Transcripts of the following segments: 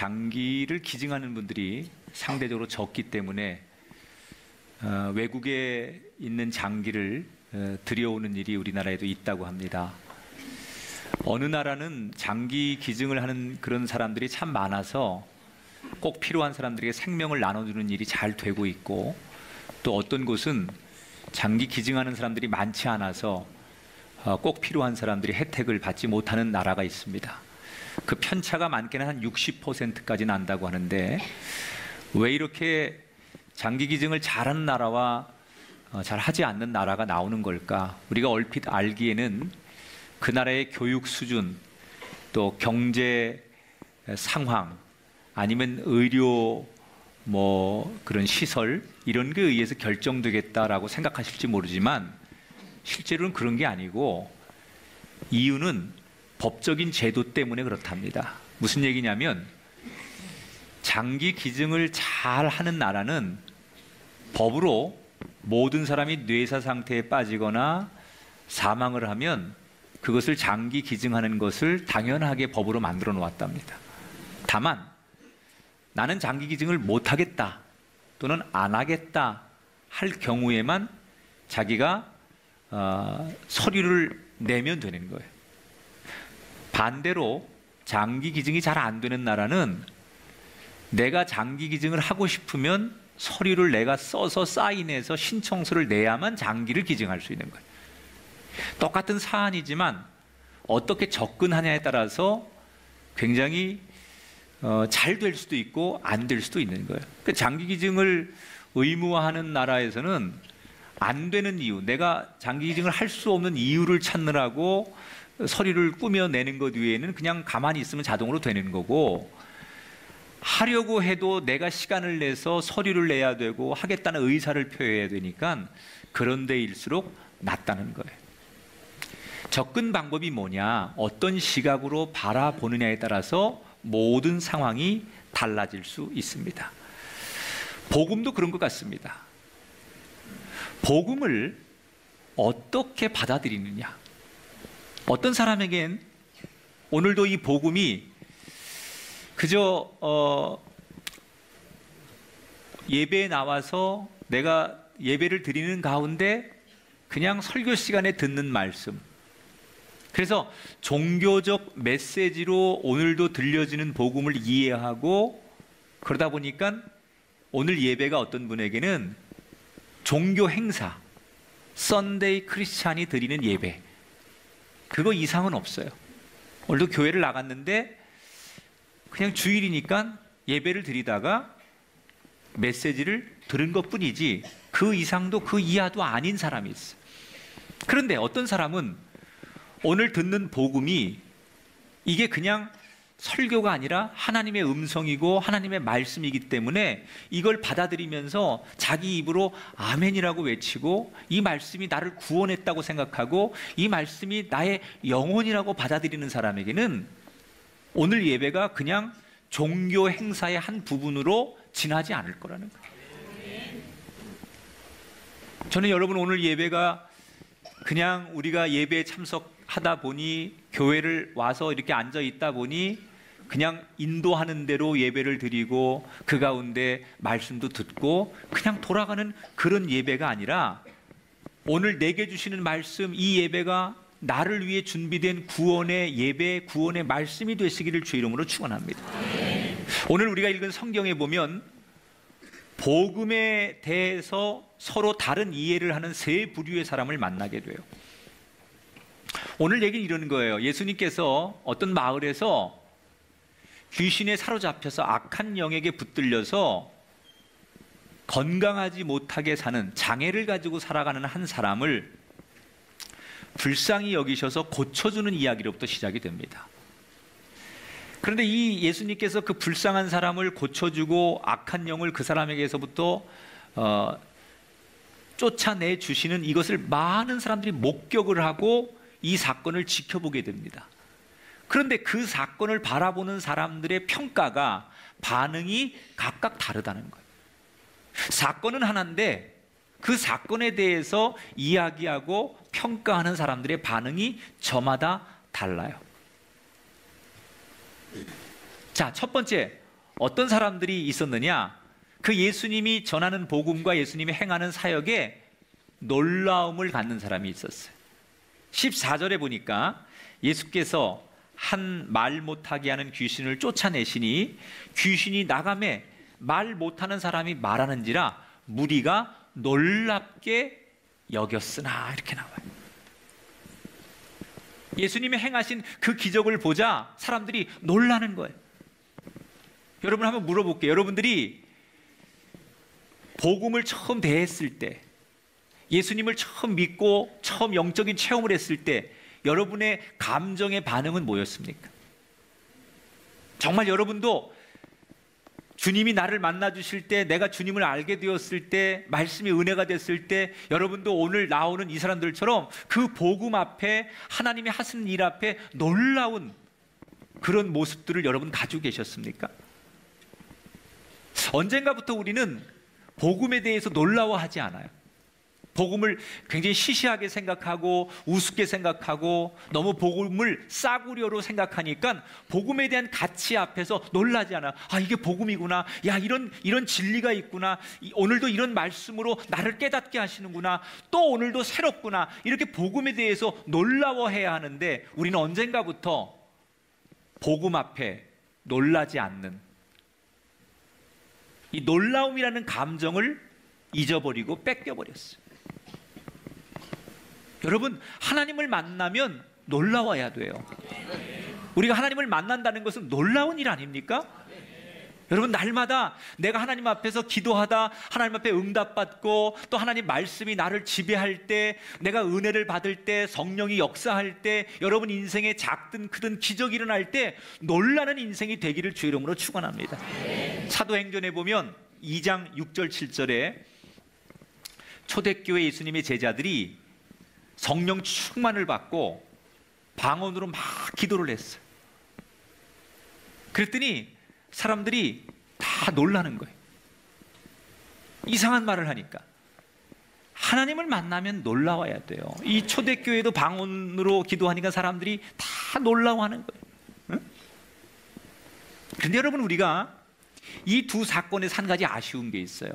장기를 기증하는 분들이 상대적으로 적기 때문에 외국에 있는 장기를 들여오는 일이 우리나라에도 있다고 합니다. 어느 나라는 장기 기증을 하는 그런 사람들이 참 많아서 꼭 필요한 사람들에게 생명을 나눠주는 일이 잘 되고 있고, 또 어떤 곳은 장기 기증하는 사람들이 많지 않아서 꼭 필요한 사람들이 혜택을 받지 못하는 나라가 있습니다. 그 편차가 많게는 한 60%까지 난다고 하는데, 왜 이렇게 장기 기증을 잘하는 나라와 잘하지 않는 나라가 나오는 걸까? 우리가 얼핏 알기에는 그 나라의 교육 수준, 또 경제 상황, 아니면 의료 그런 시설, 이런 거에 의해서 결정되겠다라고 생각하실지 모르지만 실제로는 그런 게 아니고, 이유는 법적인 제도 때문에 그렇답니다. 무슨 얘기냐면, 장기 기증을 잘 하는 나라는 법으로 모든 사람이 뇌사 상태에 빠지거나 사망을 하면 그것을 장기 기증하는 것을 당연하게 법으로 만들어 놓았답니다. 다만 나는 장기 기증을 못하겠다 또는 안 하겠다 할 경우에만 자기가 서류를 내면 되는 거예요. 반대로 장기 기증이 잘 안 되는 나라는 내가 장기 기증을 하고 싶으면 서류를 내가 써서 사인해서 신청서를 내야만 장기를 기증할 수 있는 거예요. 똑같은 사안이지만 어떻게 접근하냐에 따라서 굉장히 잘 될 수도 있고 안 될 수도 있는 거예요. 그러니까 장기 기증을 의무화하는 나라에서는 안 되는 이유, 내가 장기 기증을 할 수 없는 이유를 찾느라고 서류를 꾸며내는 것 외에는 그냥 가만히 있으면 자동으로 되는 거고, 하려고 해도 내가 시간을 내서 서류를 내야 되고 하겠다는 의사를 표해야 되니까 그런 데일수록 낫다는 거예요. 접근 방법이 뭐냐, 어떤 시각으로 바라보느냐에 따라서 모든 상황이 달라질 수 있습니다. 복음도 그런 것 같습니다. 복음을 어떻게 받아들이느냐. 어떤 사람에겐 오늘도 이 복음이 그저 예배에 나와서 내가 예배를 드리는 가운데 그냥 설교 시간에 듣는 말씀, 그래서 종교적 메시지로 오늘도 들려지는 복음을 이해하고, 그러다 보니까 오늘 예배가 어떤 분에게는 종교 행사, 썬데이 크리스찬이 드리는 예배, 그거 이상은 없어요. 오늘도 교회를 나갔는데 그냥 주일이니까 예배를 드리다가 메시지를 들은 것뿐이지 그 이상도 그 이하도 아닌 사람이 있어요. 그런데 어떤 사람은 오늘 듣는 복음이 이게 그냥 설교가 아니라 하나님의 음성이고 하나님의 말씀이기 때문에 이걸 받아들이면서 자기 입으로 아멘이라고 외치고, 이 말씀이 나를 구원했다고 생각하고 이 말씀이 나의 영혼이라고 받아들이는 사람에게는 오늘 예배가 그냥 종교 행사의 한 부분으로 지나지 않을 거라는 거예요. 저는 여러분, 오늘 예배가 그냥 우리가 예배에 참석하다 보니, 교회를 와서 이렇게 앉아 있다 보니 그냥 인도하는 대로 예배를 드리고 그 가운데 말씀도 듣고 그냥 돌아가는 그런 예배가 아니라, 오늘 내게 주시는 말씀, 이 예배가 나를 위해 준비된 구원의 예배, 구원의 말씀이 되시기를 주의 이름으로 축원합니다. 오늘 우리가 읽은 성경에 보면 복음에 대해서 서로 다른 이해를 하는 세 부류의 사람을 만나게 돼요. 오늘 얘기는 이런 거예요. 예수님께서 어떤 마을에서 귀신에 사로잡혀서 악한 영에게 붙들려서 건강하지 못하게 사는, 장애를 가지고 살아가는 한 사람을 불쌍히 여기셔서 고쳐주는 이야기로부터 시작이 됩니다. 그런데 이 예수님께서 그 불쌍한 사람을 고쳐주고 악한 영을 그 사람에게서부터 쫓아내 주시는 이것을 많은 사람들이 목격을 하고 이 사건을 지켜보게 됩니다. 그런데 그 사건을 바라보는 사람들의 평가가, 반응이 각각 다르다는 거예요. 사건은 하나인데 그 사건에 대해서 이야기하고 평가하는 사람들의 반응이 저마다 달라요. 자, 첫 번째, 어떤 사람들이 있었느냐? 그 예수님이 전하는 복음과 예수님이 행하는 사역에 놀라움을 갖는 사람이 있었어요. 14절에 보니까 예수께서 한 말 못하게 하는 귀신을 쫓아내시니 귀신이 나가매 말 못하는 사람이 말하는지라 무리가 놀랍게 여겼으나, 이렇게 나와요. 예수님이 행하신 그 기적을 보자 사람들이 놀라는 거예요. 여러분, 한번 물어볼게요. 여러분들이 복음을 처음 대했을 때, 예수님을 처음 믿고 처음 영적인 체험을 했을 때 여러분의 감정의 반응은 뭐였습니까? 정말 여러분도 주님이 나를 만나 주실 때, 내가 주님을 알게 되었을 때, 말씀이 은혜가 됐을 때 여러분도 오늘 나오는 이 사람들처럼 그 복음 앞에, 하나님이 하시는 일 앞에 놀라운 그런 모습들을 여러분 가지고 계셨습니까? 언젠가부터 우리는 복음에 대해서 놀라워하지 않아요. 복음을 굉장히 시시하게 생각하고 우습게 생각하고 너무 복음을 싸구려로 생각하니까 복음에 대한 가치 앞에서 놀라지 않아. 아, 이게 복음이구나. 야, 이런 진리가 있구나. 오늘도 이런 말씀으로 나를 깨닫게 하시는구나. 또 오늘도 새롭구나. 이렇게 복음에 대해서 놀라워해야 하는데 우리는 언젠가부터 복음 앞에 놀라지 않는, 이 놀라움이라는 감정을 잊어버리고 뺏겨버렸어요. 여러분, 하나님을 만나면 놀라워야 돼요. 우리가 하나님을 만난다는 것은 놀라운 일 아닙니까? 여러분, 날마다 내가 하나님 앞에서 기도하다 하나님 앞에 응답받고 또 하나님 말씀이 나를 지배할 때, 내가 은혜를 받을 때, 성령이 역사할 때, 여러분 인생에 작든 크든 기적이 일어날 때 놀라는 인생이 되기를 주의 이름으로 축원합니다. 사도행전에 보면 2장 6절 7절에 초대교회 예수님의 제자들이 성령 충만을 받고 방언으로 막 기도를 했어요. 그랬더니 사람들이 다 놀라는 거예요. 이상한 말을 하니까. 하나님을 만나면 놀라워야 돼요. 이 초대교회도 방언으로 기도하니까 사람들이 다 놀라워하는 거예요. 응? 그런데 여러분, 우리가 이 두 사건에서 한 가지 아쉬운 게 있어요.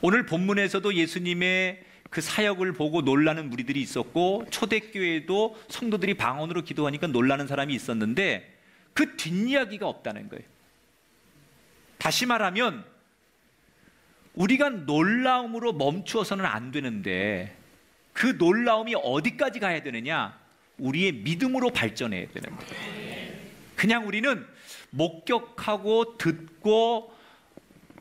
오늘 본문에서도 예수님의 그 사역을 보고 놀라는 무리들이 있었고, 초대교회에도 성도들이 방언으로 기도하니까 놀라는 사람이 있었는데 그 뒷이야기가 없다는 거예요. 다시 말하면 우리가 놀라움으로 멈추어서는 안 되는데 그 놀라움이 어디까지 가야 되느냐? 우리의 믿음으로 발전해야 되는 거예요. 그냥 우리는 목격하고 듣고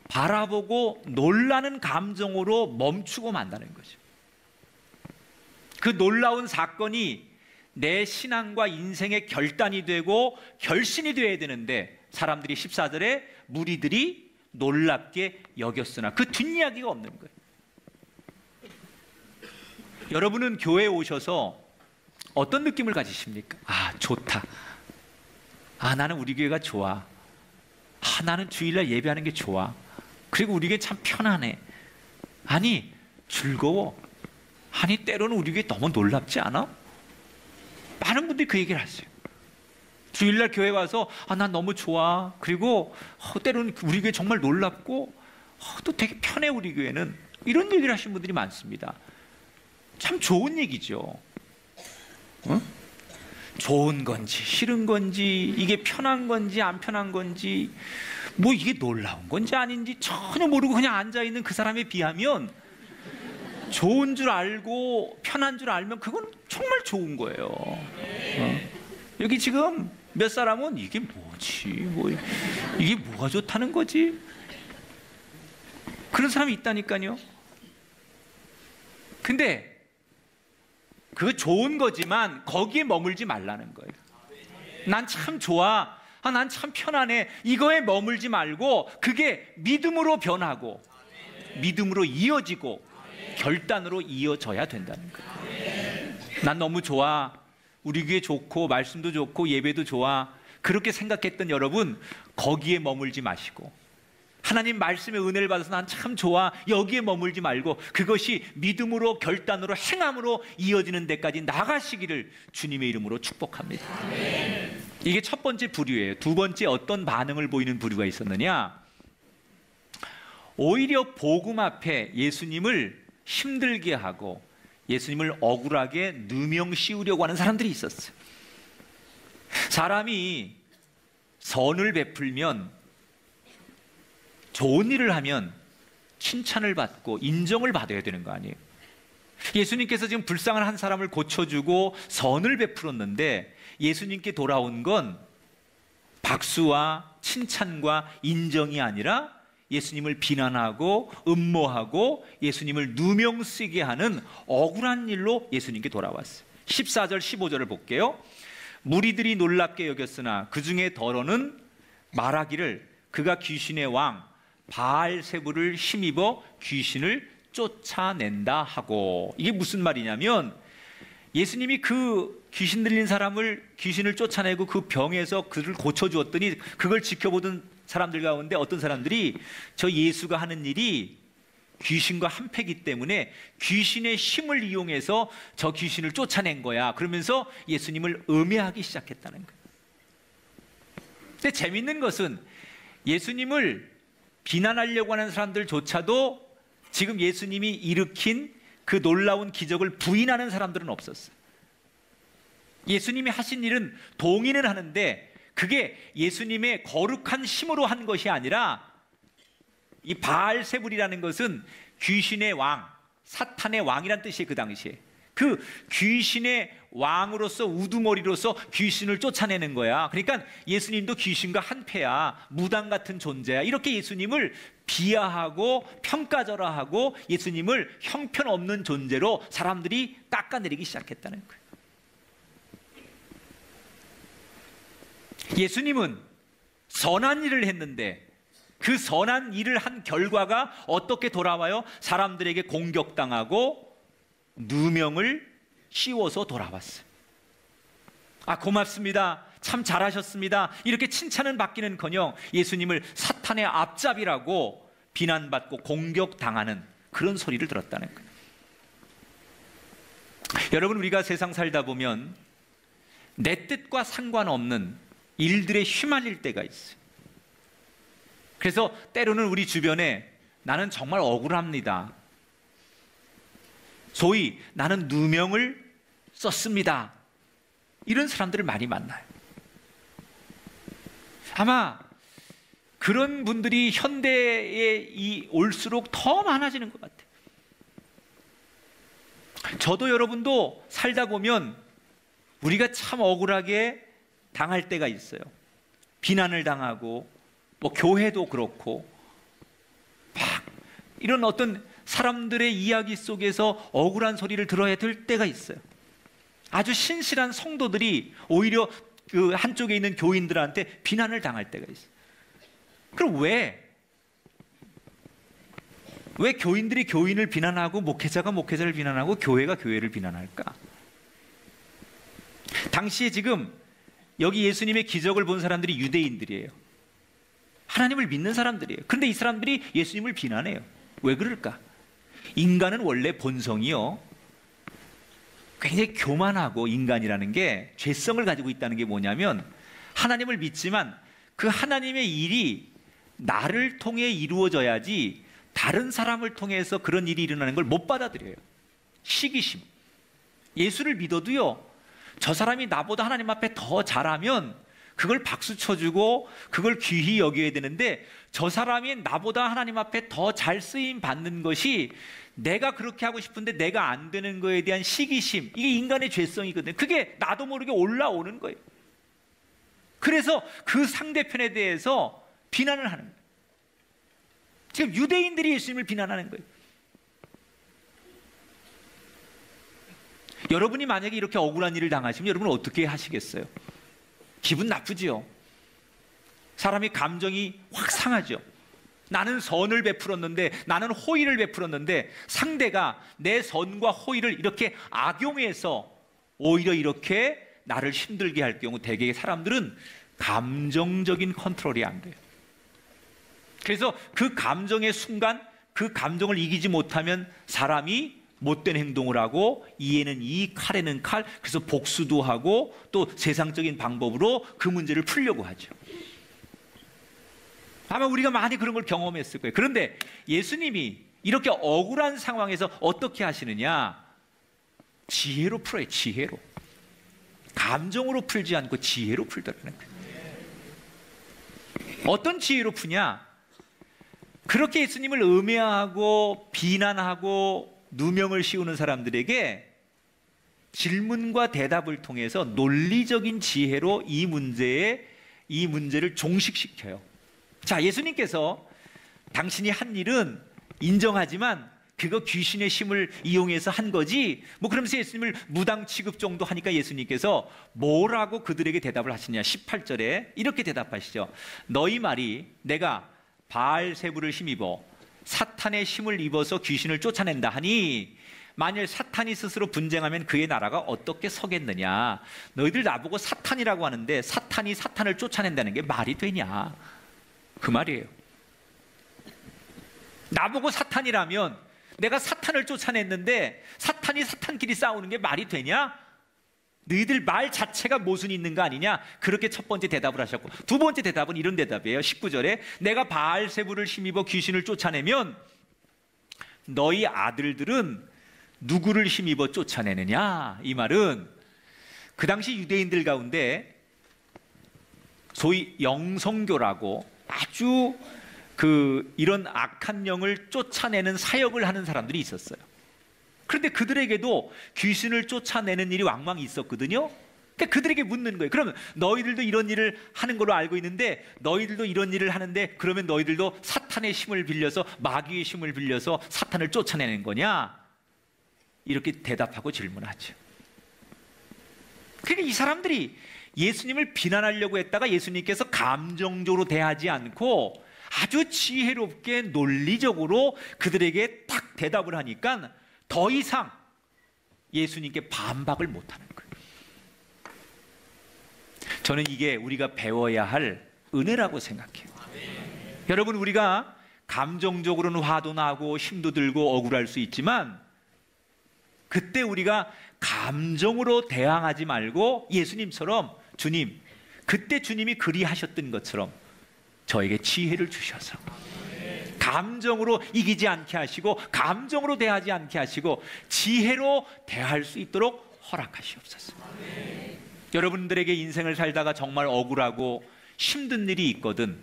바라보고 놀라는 감정으로 멈추고 만다는 거죠. 그 놀라운 사건이 내 신앙과 인생의 결단이 되고 결신이 되어야 되는데 사람들이 14절에 무리들이 놀랍게 여겼으나 그 뒷이야기가 없는 거예요. 여러분은 교회에 오셔서 어떤 느낌을 가지십니까? 아, 좋다. 아, 나는 우리 교회가 좋아. 아, 나는 주일날 예배하는 게 좋아. 그리고 우리 교회 참 편하네. 아니, 즐거워. 아니, 때로는 우리 교회 너무 놀랍지 않아? 많은 분들이 그 얘기를 하세요. 주일날 교회 와서 아, 난 너무 좋아. 그리고 때로는 우리 교회 정말 놀랍고 또 되게 편해, 우리 교회는. 이런 얘기를 하시는 분들이 많습니다. 참 좋은 얘기죠. 응? 좋은 건지 싫은 건지, 이게 편한 건지 안 편한 건지, 뭐 이게 놀라운 건지 아닌지 전혀 모르고 그냥 앉아있는 그 사람에 비하면 좋은 줄 알고 편한 줄 알면 그건 정말 좋은 거예요. 여기 지금 몇 사람은 이게 뭐지? 이게 뭐가 좋다는 거지? 그런 사람이 있다니까요. 근데 그거 좋은 거지만 거기에 머물지 말라는 거예요. 난 참 좋아. 아, 난 참 편하네. 이거에 머물지 말고 그게 믿음으로 변하고 믿음으로 이어지고 결단으로 이어져야 된다는 거예요. 난 너무 좋아. 우리 교회 좋고 말씀도 좋고 예배도 좋아. 그렇게 생각했던 여러분, 거기에 머물지 마시고 하나님 말씀의 은혜를 받아서 난 참 좋아, 여기에 머물지 말고 그것이 믿음으로 결단으로 행함으로 이어지는 데까지 나가시기를 주님의 이름으로 축복합니다. 이게 첫 번째 부류예요. 두 번째 어떤 반응을 보이는 부류가 있었느냐? 오히려 복음 앞에 예수님을 힘들게 하고 예수님을 억울하게 누명 씌우려고 하는 사람들이 있었어요. 사람이 선을 베풀면, 좋은 일을 하면 칭찬을 받고 인정을 받아야 되는 거 아니에요? 예수님께서 지금 불쌍한 한 사람을 고쳐주고 선을 베풀었는데 예수님께 돌아온 건 박수와 칭찬과 인정이 아니라 예수님을 비난하고 음모하고 예수님을 누명쓰게 하는 억울한 일로 예수님께 돌아왔어요. 14절 15절을 볼게요. 무리들이 놀랍게 여겼으나 그 중에 더러는 말하기를 그가 귀신의 왕 바알세불을 힘입어 귀신을 쫓아낸다 하고, 이게 무슨 말이냐면 예수님이 그 귀신 들린 사람을 귀신을 쫓아내고 그 병에서 그를 고쳐주었더니 그걸 지켜보던 사람들 가운데 어떤 사람들이 저 예수가 하는 일이 귀신과 한패기 때문에 귀신의 힘을 이용해서 저 귀신을 쫓아낸 거야, 그러면서 예수님을 음해하기 시작했다는 거예요. 근데 재밌는 것은 예수님을 비난하려고 하는 사람들조차도 지금 예수님이 일으킨 그 놀라운 기적을 부인하는 사람들은 없었어요. 예수님이 하신 일은 동의는 하는데 그게 예수님의 거룩한 힘으로 한 것이 아니라, 이 바알세불이라는 것은 귀신의 왕, 사탄의 왕이란 뜻이에요. 그 당시에 그 귀신의 왕으로서 우두머리로서 귀신을 쫓아내는 거야. 그러니까 예수님도 귀신과 한패야, 무당 같은 존재야, 이렇게 예수님을 비하하고 평가절하하고 예수님을 형편없는 존재로 사람들이 깎아내리기 시작했다는 거예요. 예수님은 선한 일을 했는데 그 선한 일을 한 결과가 어떻게 돌아와요? 사람들에게 공격당하고 누명을 씌워서 돌아왔어요. 아, 고맙습니다, 참 잘하셨습니다, 이렇게 칭찬은 받기는커녕 예수님을 사탄의 앞잡이라고 비난받고 공격당하는 그런 소리를 들었다는 거예요. 여러분, 우리가 세상 살다 보면 내 뜻과 상관없는 일들에 휘말릴 때가 있어요. 그래서 때로는 우리 주변에 나는 정말 억울합니다, 소위 나는 누명을 썼습니다, 이런 사람들을 많이 만나요. 아마 그런 분들이 현대에 올수록 더 많아지는 것 같아요. 저도 여러분도 살다 보면 우리가 참 억울하게 당할 때가 있어요. 비난을 당하고 뭐 교회도 그렇고 막 이런 어떤 사람들의 이야기 속에서 억울한 소리를 들어야 될 때가 있어요. 아주 신실한 성도들이 오히려 그 한쪽에 있는 교인들한테 비난을 당할 때가 있어요. 그럼 왜 교인들이 교인을 비난하고 목회자가 목회자를 비난하고 교회가 교회를 비난할까? 당시에 지금 여기 예수님의 기적을 본 사람들이 유대인들이에요. 하나님을 믿는 사람들이에요. 그런데 이 사람들이 예수님을 비난해요. 왜 그럴까? 인간은 원래 본성이요, 굉장히 교만하고, 인간이라는 게 죄성을 가지고 있다는 게 뭐냐면 하나님을 믿지만 그 하나님의 일이 나를 통해 이루어져야지 다른 사람을 통해서 그런 일이 일어나는 걸 못 받아들여요. 시기심. 예수를 믿어도요, 저 사람이 나보다 하나님 앞에 더 잘하면 그걸 박수 쳐주고 그걸 귀히 여겨야 되는데 저 사람이 나보다 하나님 앞에 더 잘 쓰임 받는 것이 내가 그렇게 하고 싶은데 내가 안 되는 거에 대한 시기심, 이게 인간의 죄성이거든요. 그게 나도 모르게 올라오는 거예요. 그래서 그 상대편에 대해서 비난을 하는 거예요. 지금 유대인들이 예수님을 비난하는 거예요. 여러분이 만약에 이렇게 억울한 일을 당하시면 여러분은 어떻게 하시겠어요? 기분 나쁘지요. 사람이 감정이 확 상하죠. 나는 선을 베풀었는데, 나는 호의를 베풀었는데 상대가 내 선과 호의를 이렇게 악용해서 오히려 이렇게 나를 힘들게 할 경우 대개 사람들은 감정적인 컨트롤이 안 돼요. 그래서 그 감정의 순간 그 감정을 이기지 못하면 사람이 못된 행동을 하고 이에는 이, 칼에는 칼, 그래서 복수도 하고 또 세상적인 방법으로 그 문제를 풀려고 하죠. 아마 우리가 많이 그런 걸 경험했을 거예요. 그런데 예수님이 이렇게 억울한 상황에서 어떻게 하시느냐? 지혜로 풀어요. 지혜로. 감정으로 풀지 않고 지혜로 풀더라는 거예요. 어떤 지혜로 푸냐? 그렇게 예수님을 음해하고 비난하고 누명을 씌우는 사람들에게 질문과 대답을 통해서 논리적인 지혜로 이 문제를 종식시켜요. 자, 예수님께서 당신이 한 일은 인정하지만 그거 귀신의 힘을 이용해서 한 거지 뭐 그러면서 예수님을 무당 취급 정도 하니까 예수님께서 뭐라고 그들에게 대답을 하시냐? 18절에 이렇게 대답하시죠. 너희 말이 내가 바알세불을 힘입어 사탄의 힘을 입어서 귀신을 쫓아낸다 하니 만일 사탄이 스스로 분쟁하면 그의 나라가 어떻게 서겠느냐? 너희들 나보고 사탄이라고 하는데 사탄이 사탄을 쫓아낸다는 게 말이 되냐? 그 말이에요. 나보고 사탄이라면 내가 사탄을 쫓아냈는데 사탄이 사탄끼리 싸우는 게 말이 되냐? 너희들 말 자체가 모순이 있는 거 아니냐? 그렇게 첫 번째 대답을 하셨고, 두 번째 대답은 이런 대답이에요. 19절에 내가 바알세불을 힘입어 귀신을 쫓아내면 너희 아들들은 누구를 힘입어 쫓아내느냐? 이 말은 그 당시 유대인들 가운데 소위 영성교라고 아주 이런 악한 영을 쫓아내는 사역을 하는 사람들이 있었어요. 그런데 그들에게도 귀신을 쫓아내는 일이 왕왕 있었거든요. 그러니까 그들에게 묻는 거예요. 그러면 너희들도 이런 일을 하는 걸로 알고 있는데 너희들도 이런 일을 하는데 그러면 너희들도 사탄의 힘을 빌려서 마귀의 힘을 빌려서 사탄을 쫓아내는 거냐? 이렇게 대답하고 질문하죠. 그러니까 이 사람들이 예수님을 비난하려고 했다가 예수님께서 감정적으로 대하지 않고 아주 지혜롭게 논리적으로 그들에게 딱 대답을 하니까 더 이상 예수님께 반박을 못하는 거예요. 저는 이게 우리가 배워야 할 은혜라고 생각해요. 여러분, 우리가 감정적으로는 화도 나고 힘도 들고 억울할 수 있지만 그때 우리가 감정으로 대항하지 말고 예수님처럼 주님, 그때 주님이 그리하셨던 것처럼 저에게 지혜를 주셔서 감정으로 이기지 않게 하시고 감정으로 대하지 않게 하시고 지혜로 대할 수 있도록 허락하시옵소서. 여러분들에게 인생을 살다가 정말 억울하고 힘든 일이 있거든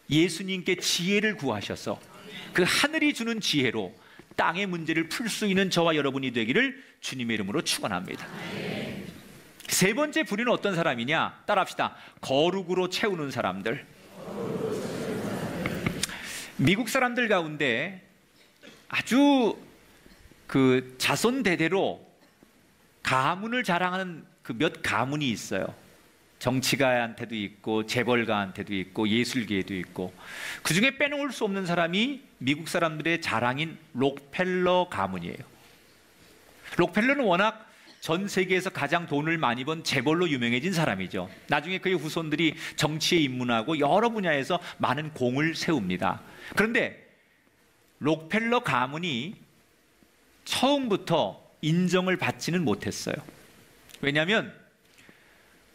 예수님께 지혜를 구하셔서 그 하늘이 주는 지혜로 땅의 문제를 풀 수 있는 저와 여러분이 되기를 주님의 이름으로 축원합니다. 세 번째 부류는 어떤 사람이냐? 따라합시다. 거룩으로 채우는 사람들. 미국 사람들 가운데 아주 자손 대대로 가문을 자랑하는 몇 가문이 있어요. 정치가한테도 있고 재벌가한테도 있고 예술계에도 있고 그 중에 빼놓을 수 없는 사람이 미국 사람들의 자랑인 록펠러 가문이에요. 록펠러는 워낙 전 세계에서 가장 돈을 많이 번 재벌로 유명해진 사람이죠. 나중에 그의 후손들이 정치에 입문하고 여러 분야에서 많은 공을 세웁니다. 그런데 록펠러 가문이 처음부터 인정을 받지는 못했어요. 왜냐하면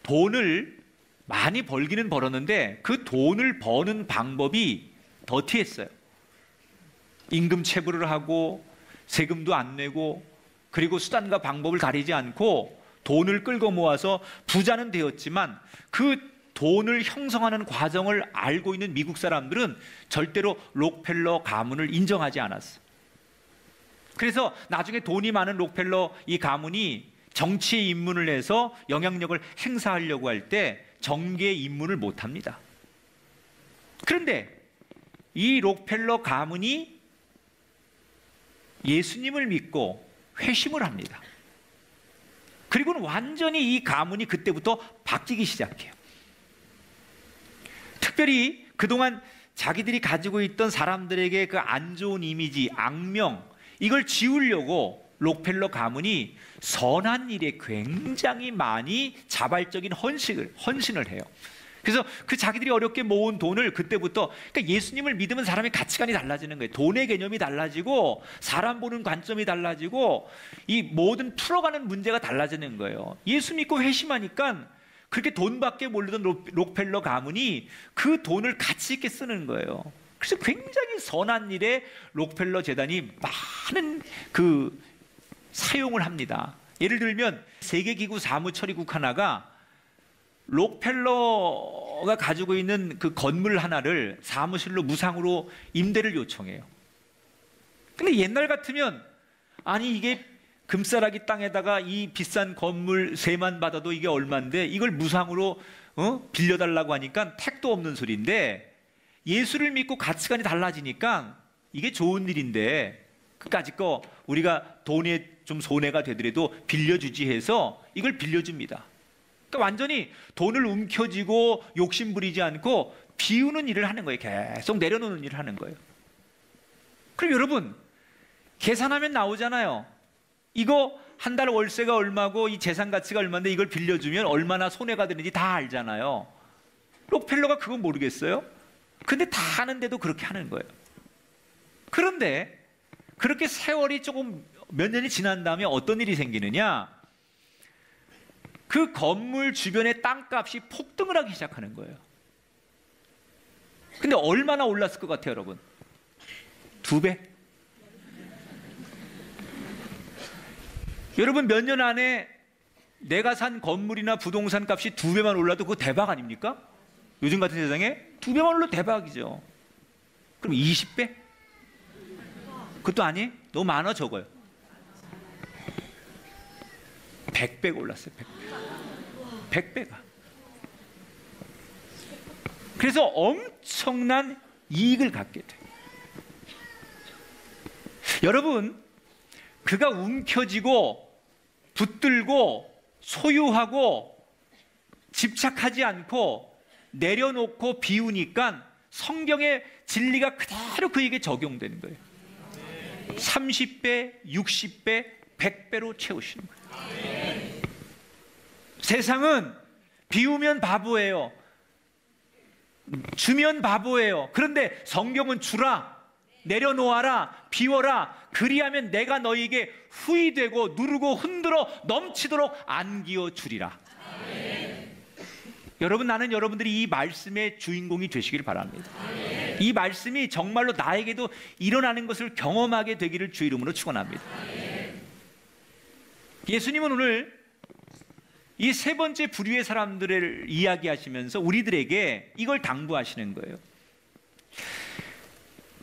돈을 많이 벌기는 벌었는데 그 돈을 버는 방법이 더티했어요. 임금 체불을 하고 세금도 안 내고 그리고 수단과 방법을 가리지 않고 돈을 끌고 모아서 부자는 되었지만 그 돈을 형성하는 과정을 알고 있는 미국 사람들은 절대로 록펠러 가문을 인정하지 않았어요. 그래서 나중에 돈이 많은 록펠러 이 가문이 정치에 입문을 해서 영향력을 행사하려고 할 때 정계에 입문을 못합니다. 그런데 이 록펠러 가문이 예수님을 믿고 회심을 합니다. 그리고는 완전히 이 가문이 그때부터 바뀌기 시작해요. 특별히 그동안 자기들이 가지고 있던 사람들에게 그 안 좋은 이미지, 악명 이걸 지우려고 록펠러 가문이 선한 일에 굉장히 많이 자발적인 헌신을 해요. 그래서 그 자기들이 어렵게 모은 돈을 그때부터, 그러니까 예수님을 믿으면 사람의 가치관이 달라지는 거예요. 돈의 개념이 달라지고 사람 보는 관점이 달라지고 이 모든 풀어가는 문제가 달라지는 거예요. 예수 믿고 회심하니까 그렇게 돈밖에 모르던 록펠러 가문이 그 돈을 가치 있게 쓰는 거예요. 그래서 굉장히 선한 일에 록펠러 재단이 많은 그 사용을 합니다. 예를 들면 세계기구 사무처리국 하나가 록펠러가 가지고 있는 그 건물 하나를 사무실로 무상으로 임대를 요청해요. 근데 옛날 같으면 아니 이게 금싸라기 땅에다가 이 비싼 건물 세만 받아도 이게 얼만데 이걸 무상으로 빌려달라고 하니까 택도 없는 소리인데, 예수를 믿고 가치관이 달라지니까 이게 좋은 일인데 그까짓 거 우리가 돈에 좀 손해가 되더라도 빌려주지 해서 이걸 빌려줍니다. 그러니까 완전히 돈을 움켜쥐고 욕심 부리지 않고 비우는 일을 하는 거예요. 계속 내려놓는 일을 하는 거예요. 그럼 여러분 계산하면 나오잖아요. 이거 한 달 월세가 얼마고 이 재산 가치가 얼마인데 이걸 빌려주면 얼마나 손해가 되는지 다 알잖아요. 록펠러가 그건 모르겠어요? 근데 다 하는데도 그렇게 하는 거예요. 그런데 그렇게 세월이 조금 몇 년이 지난 다음에 어떤 일이 생기느냐, 그 건물 주변의 땅값이 폭등을 하기 시작하는 거예요. 근데 얼마나 올랐을 것 같아요, 여러분? 2배? 여러분 몇 년 안에 내가 산 건물이나 부동산 값이 2배만 올라도 그거 대박 아닙니까? 요즘 같은 세상에 2배만 올라도 대박이죠. 그럼 20배? 그것도 아니에요? 너무 많아 적어요. 100배가 올랐어요. 100배가. 그래서 엄청난 이익을 갖게 돼요. 여러분, 그가 움켜쥐고 붙들고 소유하고 집착하지 않고 내려놓고 비우니까 성경의 진리가 그대로 그에게 적용되는 거예요. 30배, 60배, 100배로 채우시는 거예요. 세상은 비우면 바보예요. 주면 바보예요. 그런데 성경은 주라, 내려놓아라, 비워라. 그리하면 내가 너희에게 후히되고 누르고 흔들어 넘치도록 안기어 주리라. 여러분, 나는 여러분들이 이 말씀의 주인공이 되시길 바랍니다. 이 말씀이 정말로 나에게도 일어나는 것을 경험하게 되기를 주 이름으로 축원합니다. 예수님은 오늘 이 세 번째 부류의 사람들을 이야기하시면서 우리들에게 이걸 당부하시는 거예요.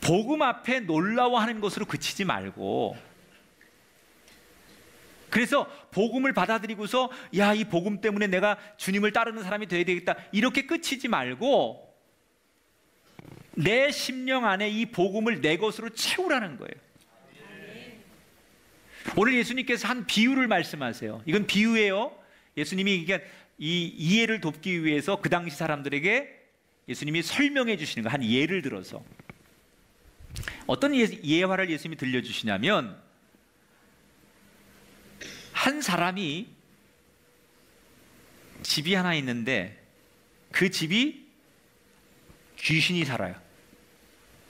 복음 앞에 놀라워하는 것으로 그치지 말고, 그래서 복음을 받아들이고서 야, 이 복음 때문에 내가 주님을 따르는 사람이 되어야 되겠다, 이렇게 끝이지 말고 내 심령 안에 이 복음을 내 것으로 채우라는 거예요. 오늘 예수님께서 한 비유를 말씀하세요. 이건 비유예요. 예수님이 이 이해를 돕기 위해서 그 당시 사람들에게 예수님이 설명해 주시는 거, 한 예를 들어서 어떤 예화를 예수님이 들려주시냐면, 한 사람이 집이 하나 있는데 그 집이 귀신이 살아요.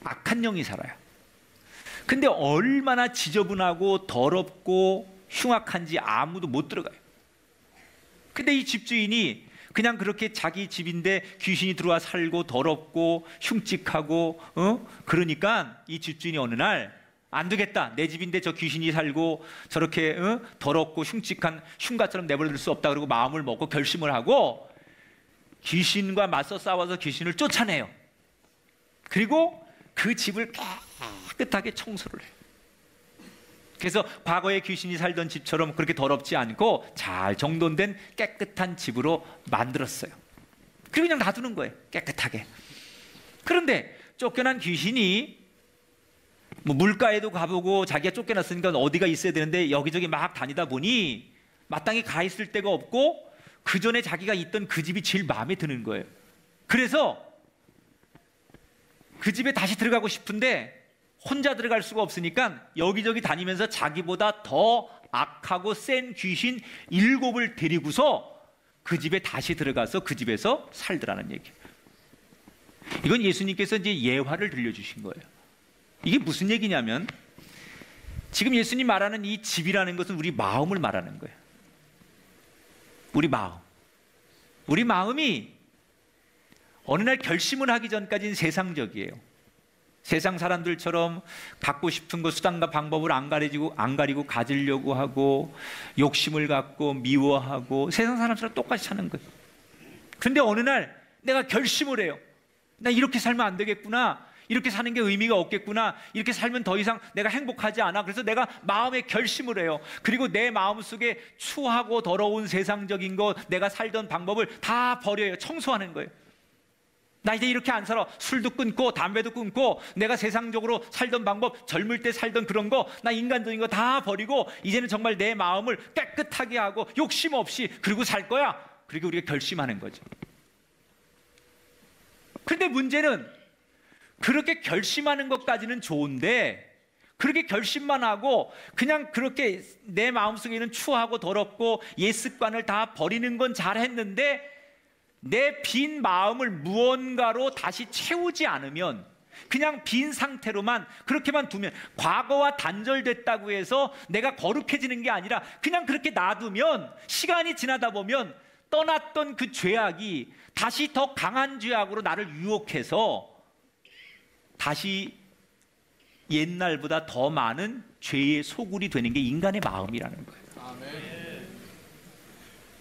악한 영이 살아요. 근데 얼마나 지저분하고 더럽고 흉악한지 아무도 못 들어가요. 근데 이 집주인이 그냥 그렇게 자기 집인데 귀신이 들어와 살고 더럽고 흉측하고 그러니까 이 집주인이 어느 날 안 되겠다, 내 집인데 저 귀신이 살고 저렇게 더럽고 흉측한 흉가처럼 내버려둘 수 없다, 그러고 마음을 먹고 결심을 하고 귀신과 맞서 싸워서 귀신을 쫓아내요. 그리고 그 집을 깨끗하게 청소를 해요. 그래서 과거에 귀신이 살던 집처럼 그렇게 더럽지 않고 잘 정돈된 깨끗한 집으로 만들었어요. 그리고 그냥 놔두는 거예요, 깨끗하게. 그런데 쫓겨난 귀신이 물가에도 가보고 자기가 쫓겨났으니까 어디가 있어야 되는데 여기저기 막 다니다 보니 마땅히 가 있을 데가 없고 그 전에 자기가 있던 그 집이 제일 마음에 드는 거예요. 그래서 그 집에 다시 들어가고 싶은데 혼자 들어갈 수가 없으니까 여기저기 다니면서 자기보다 더 악하고 센 귀신 7을 데리고서 그 집에 다시 들어가서 그 집에서 살더라는 얘기예요. 이건 예수님께서 이제 예화를 들려주신 거예요. 이게 무슨 얘기냐면 지금 예수님 말하는 이 집이라는 것은 우리 마음을 말하는 거예요. 우리 마음. 우리 마음이 어느 날 결심을 하기 전까지는 세상적이에요. 세상 사람들처럼 갖고 싶은 거 수단과 방법을 안 가리고 가지려고 하고 욕심을 갖고 미워하고 세상 사람처럼 똑같이 사는 거예요. 그런데 어느 날 내가 결심을 해요. 나 이렇게 살면 안 되겠구나. 이렇게 사는 게 의미가 없겠구나. 이렇게 살면 더 이상 내가 행복하지 않아. 그래서 내가 마음에 결심을 해요. 그리고 내 마음속에 추하고 더러운 세상적인 거, 내가 살던 방법을 다 버려요. 청소하는 거예요. 나 이제 이렇게 안 살아. 술도 끊고 담배도 끊고 내가 세상적으로 살던 방법, 젊을 때 살던 그런 거, 나 인간적인 거 다 버리고 이제는 정말 내 마음을 깨끗하게 하고 욕심 없이 그리고 살 거야. 그리고 우리가 결심하는 거죠. 그런데 문제는 그렇게 결심하는 것까지는 좋은데 그렇게 결심만 하고 그냥 그렇게 내 마음속에 있는 추하고 더럽고 옛 습관을 다 버리는 건 잘했는데 내 빈 마음을 무언가로 다시 채우지 않으면, 그냥 빈 상태로만 그렇게만 두면, 과거와 단절됐다고 해서 내가 거룩해지는 게 아니라 그냥 그렇게 놔두면 시간이 지나다 보면 떠났던 그 죄악이 다시 더 강한 죄악으로 나를 유혹해서 다시 옛날보다 더 많은 죄의 소굴이 되는 게 인간의 마음이라는 거예요. 아멘.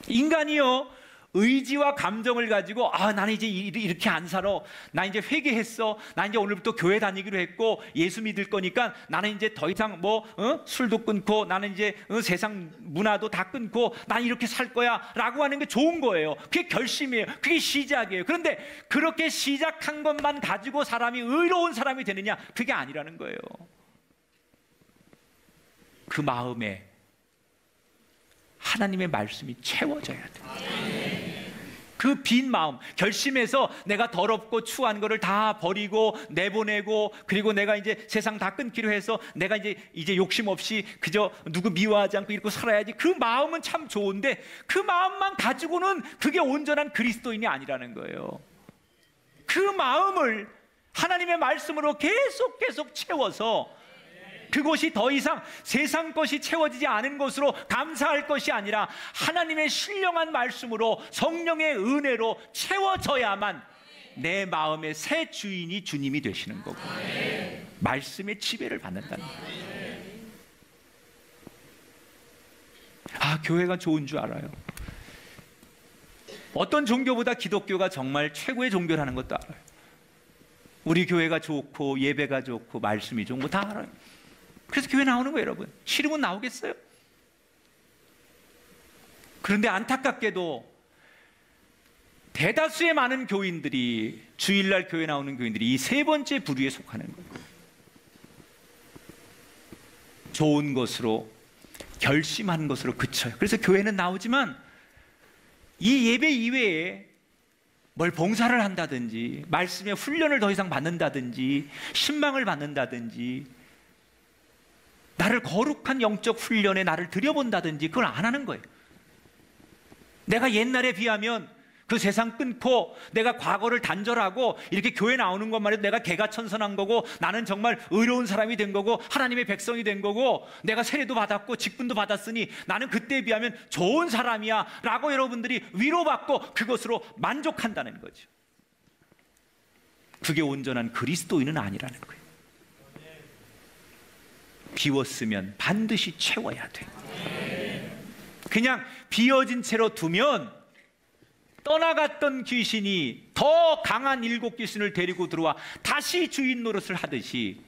인간이요, 의지와 감정을 가지고 나는 이제 이렇게 안 살아. 나 이제 회개했어. 나 이제 오늘부터 교회 다니기로 했고 예수 믿을 거니까 나는 이제 더 이상 술도 끊고 나는 이제 세상 문화도 다 끊고 난 이렇게 살 거야 라고 하는 게 좋은 거예요. 그게 결심이에요. 그게 시작이에요. 그런데 그렇게 시작한 것만 가지고 사람이 의로운 사람이 되느냐? 그게 아니라는 거예요. 그 마음에 하나님의 말씀이 채워져야 돼요. 그 빈 마음, 결심해서 내가 더럽고 추한 거를 다 버리고 내보내고, 그리고 내가 이제 세상 다 끊기로 해서 내가 이제 욕심 없이 그저 누구 미워하지 않고 이렇게 살아야지. 그 마음은 참 좋은데 그 마음만 가지고는 그게 온전한 그리스도인이 아니라는 거예요. 그 마음을 하나님의 말씀으로 계속 채워서 그곳이 더 이상 세상 것이 채워지지 않은 것으로 감사할 것이 아니라 하나님의 신령한 말씀으로 성령의 은혜로 채워져야만 내 마음의 새 주인이 주님이 되시는 거고 말씀의 지배를 받는다는 거예요. 교회가 좋은 줄 알아요. 어떤 종교보다 기독교가 정말 최고의 종교라는 것도 알아요. 우리 교회가 좋고 예배가 좋고 말씀이 좋은 거 다 알아요. 그래서 교회 나오는 거예요, 여러분. 싫으면 나오겠어요? 그런데 안타깝게도 대다수의 많은 교인들이, 주일날 교회 나오는 교인들이 이 세 번째 부류에 속하는 거예요. 좋은 것으로, 결심한 것으로 그쳐요. 그래서 교회는 나오지만 이 예배 이외에 뭘 봉사를 한다든지, 말씀의 훈련을 더 이상 받는다든지, 신망을 받는다든지, 나를 거룩한 영적 훈련에 나를 들여본다든지 그걸 안 하는 거예요. 내가 옛날에 비하면 그 세상 끊고 내가 과거를 단절하고 이렇게 교회 나오는 것만 해도 내가 개가천선한 거고 나는 정말 의로운 사람이 된 거고 하나님의 백성이 된 거고 내가 세례도 받았고 직분도 받았으니 나는 그때에 비하면 좋은 사람이야 라고 여러분들이 위로받고 그것으로 만족한다는 거죠. 그게 온전한 그리스도인은 아니라는 거예요. 비웠으면 반드시 채워야 돼. 그냥 비워진 채로 두면 떠나갔던 귀신이 더 강한 7 귀신을 데리고 들어와 다시 주인 노릇을 하듯이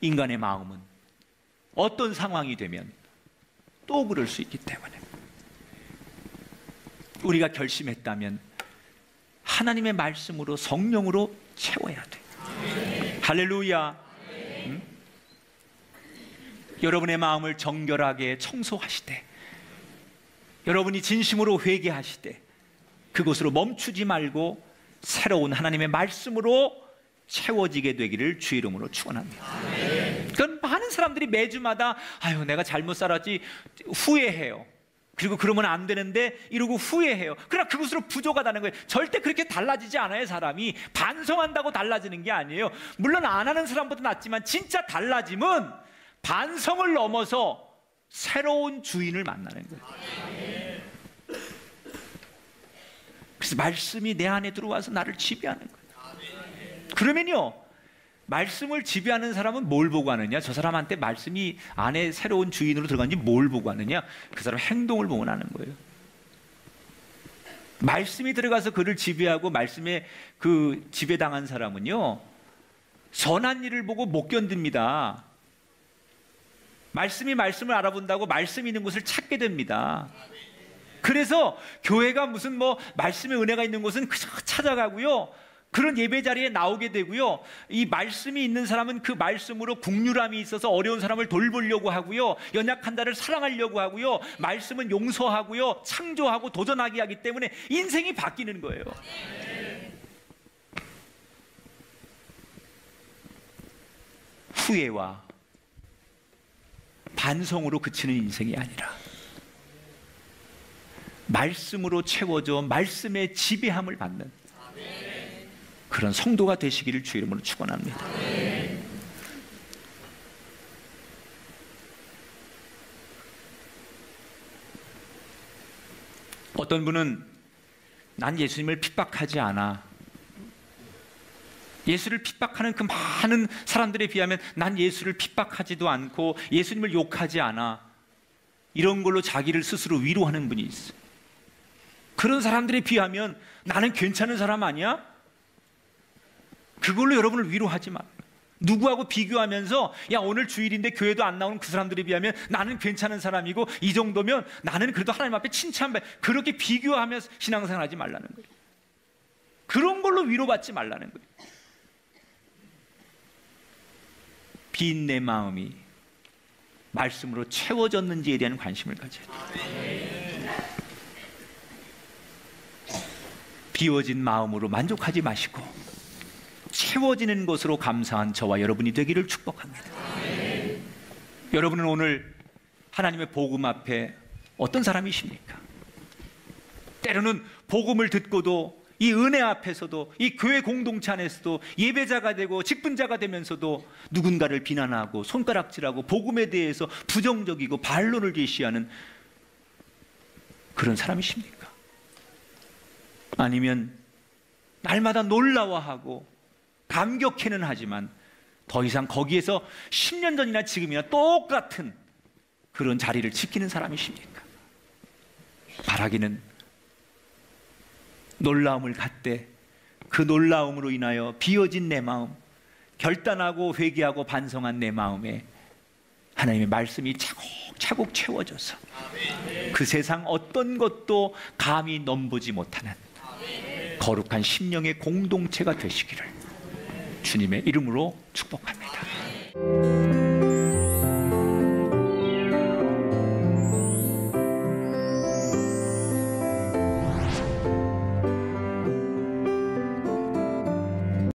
인간의 마음은 어떤 상황이 되면 또 그럴 수 있기 때문에 우리가 결심했다면 하나님의 말씀으로 성령으로 채워야 돼. 할렐루야. 여러분의 마음을 정결하게 청소하시되 여러분이 진심으로 회개하시되 그곳으로 멈추지 말고 새로운 하나님의 말씀으로 채워지게 되기를 주의 이름으로 축원합니다. 그건 많은 사람들이 매주마다 내가 잘못 살았지 후회해요. 그리고 그러면 안 되는데 이러고 후회해요. 그러나 그것으로 부족하다는 거예요. 절대 그렇게 달라지지 않아요. 사람이 반성한다고 달라지는 게 아니에요. 물론 안 하는 사람보다 낫지만 진짜 달라짐은 반성을 넘어서 새로운 주인을 만나는 거예요. 그래서 말씀이 내 안에 들어와서 나를 지배하는 거예요. 그러면요, 말씀을 지배하는 사람은 뭘 보고 하느냐? 저 사람한테 말씀이 안에 새로운 주인으로 들어간지 뭘 보고 하느냐? 그 사람 행동을 보고 하는 거예요. 말씀이 들어가서 그를 지배하고 말씀에 그 지배당한 사람은요, 선한 일을 보고 못 견딥니다. 말씀이 말씀을 알아본다고 말씀 있는 곳을 찾게 됩니다. 그래서 교회가 무슨 뭐 말씀의 은혜가 있는 곳은 그저 찾아가고요, 그런 예배 자리에 나오게 되고요, 이 말씀이 있는 사람은 그 말씀으로 국률함이 있어서 어려운 사람을 돌보려고 하고요, 연약한 자를 사랑하려고 하고요, 말씀은 용서하고요, 창조하고 도전하게 하기 때문에 인생이 바뀌는 거예요. 후회와 반성으로 그치는 인생이 아니라 말씀으로 채워져 말씀의 지배함을 받는 그런 성도가 되시기를 주의 이름으로 축원합니다. 어떤 분은 난 예수님을 핍박하지 않아, 예수를 핍박하는 그 많은 사람들에 비하면 난 예수를 핍박하지도 않고 예수님을 욕하지 않아, 이런 걸로 자기를 스스로 위로하는 분이 있어요. 그런 사람들에 비하면 나는 괜찮은 사람 아니야? 그걸로 여러분을 위로하지 마. 누구하고 비교하면서 야, 오늘 주일인데 교회도 안 나오는 그 사람들에 비하면 나는 괜찮은 사람이고 이 정도면 나는 그래도 하나님 앞에 칭찬받, 그렇게 비교하면서 신앙생활 하지 말라는 거예요. 그런 걸로 위로받지 말라는 거예요. 빈 내 마음이 말씀으로 채워졌는지에 대한 관심을 가져야 돼요. 비워진 마음으로 만족하지 마시고 채워지는 것으로 감사한 저와 여러분이 되기를 축복합니다. 여러분은 오늘 하나님의 복음 앞에 어떤 사람이십니까? 때로는 복음을 듣고도 이 은혜 앞에서도 이 교회 공동체 안에서도 예배자가 되고 직분자가 되면서도 누군가를 비난하고 손가락질하고 복음에 대해서 부정적이고 반론을 제시하는 그런 사람이십니까? 아니면 날마다 놀라워하고 감격해는 하지만 더 이상 거기에서 10년 전이나 지금이나 똑같은 그런 자리를 지키는 사람이십니까? 바라기는 놀라움을 갖되 그 놀라움으로 인하여 비워진 내 마음, 결단하고 회개하고 반성한 내 마음에 하나님의 말씀이 차곡차곡 채워져서 그 세상 어떤 것도 감히 넘보지 못하는 거룩한 심령의 공동체가 되시기를 주님의 이름으로 축복합니다.